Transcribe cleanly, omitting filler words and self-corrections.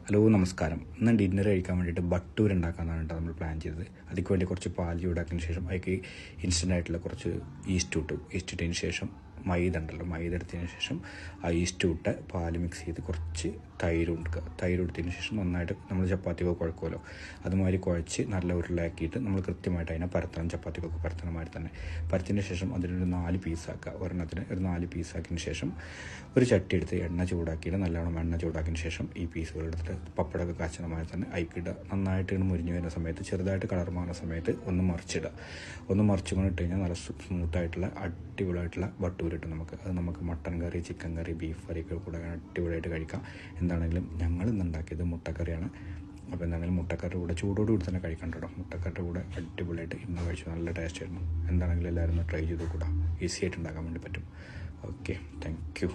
Hello നമസ്കാരം. ഇന്ന് dinner കഴിക്കാൻ വേണ്ടിയിട്ട് ബട്ടൂർ ഉണ്ടാക്കാനാണ് കേട്ടോ നമ്മൾ പ്ലാൻ ചെയ്തത്. അതിലേക്ക് വേണ്ടി കുറച്ച് പാൽ ചൂടാക്കിയതിന് ശേഷം അതിലേക്ക് ഇൻസ്റ്റൻ്റ് ആയിട്ടുള്ള കുറച്ച് ഈസ്റ്റ് ഇട്ടതിന് ശേഷം മൈദ എടുത്തതിന് ശേഷം ആ ഈസ്റ്റ് ഇട്ട് പാൽ മിക്സ് ചെയ്ത് കുറച്ച് തൈര് എടുത്തതിന് ശേഷം നന്നായിട്ട് നമ്മൾ ചപ്പാത്തിയൊക്കെ കുഴക്കുമല്ലോ, അതുമാതിരി കുഴച്ച് നല്ല ഉരുളയാക്കിയിട്ട് നമ്മൾ കൃത്യമായിട്ട് അതിനെ പരത്തണം. ചപ്പാത്തിക്കൊക്കെ പരത്തണ മാതിരി തന്നെ പരത്തിൻ്റെ ശേഷം അതിനൊരു 4 പീസാക്കുക. ഒരെണ്ണത്തിന് ഒരു 4 പീസാക്കിയതിന് ശേഷം ഒരു ചട്ടി എടുത്ത് എണ്ണ ചൂടാക്കിയിട്ട് നല്ലോണം എണ്ണ ചൂടാക്കിയതിന് ശേഷം ഈ പീസുകൾ എടുത്തിട്ട് പപ്പടമൊക്കെ കാച്ചണ മാതിരി തന്നെ അയക്കിടുക. നന്നായിട്ട് മുരിഞ്ഞ് വരുന്ന സമയത്ത് ചെറുതായിട്ട് കളർ മാറുന്ന സമയത്ത് ഒന്ന് മറിച്ചിടുക. ഒന്ന് മറിച്ചുകൊണ്ട് ഇട്ട് കഴിഞ്ഞാൽ നല്ല സ്മൂത്തായിട്ടുള്ള അടിപൊളിയായിട്ടുള്ള ബട്ടൂർ കിട്ടും നമുക്ക്. അത് നമുക്ക് മട്ടൻ കറി, ചിക്കൻ കറി, ബീഫ് കറിയൊക്കെ കൂടെ അടിപൊളിയായിട്ട് കഴിക്കാം. എന്താണെങ്കിലും ഞങ്ങൾ ഇന്ന് ഉണ്ടാക്കിയത് മുട്ടക്കറിയാണ്. അപ്പോൾ എന്താണെങ്കിലും മുട്ടക്കറി കൂടെ ചൂടോടുകൂടി തന്നെ കഴിക്കണം കേട്ടോ. മുട്ടക്കറി കൂടെ അടിപൊളിയായിട്ട് ഇന്ന് കഴിച്ചു, നല്ല ടേസ്റ്റ് ആയിരുന്നു. എന്താണെങ്കിലും എല്ലാവരും ഒന്ന് ട്രൈ ചെയ്ത് കൂടാ, ഈസി ആയിട്ട് ഉണ്ടാക്കാൻ വേണ്ടി പറ്റും. Okay, thank you.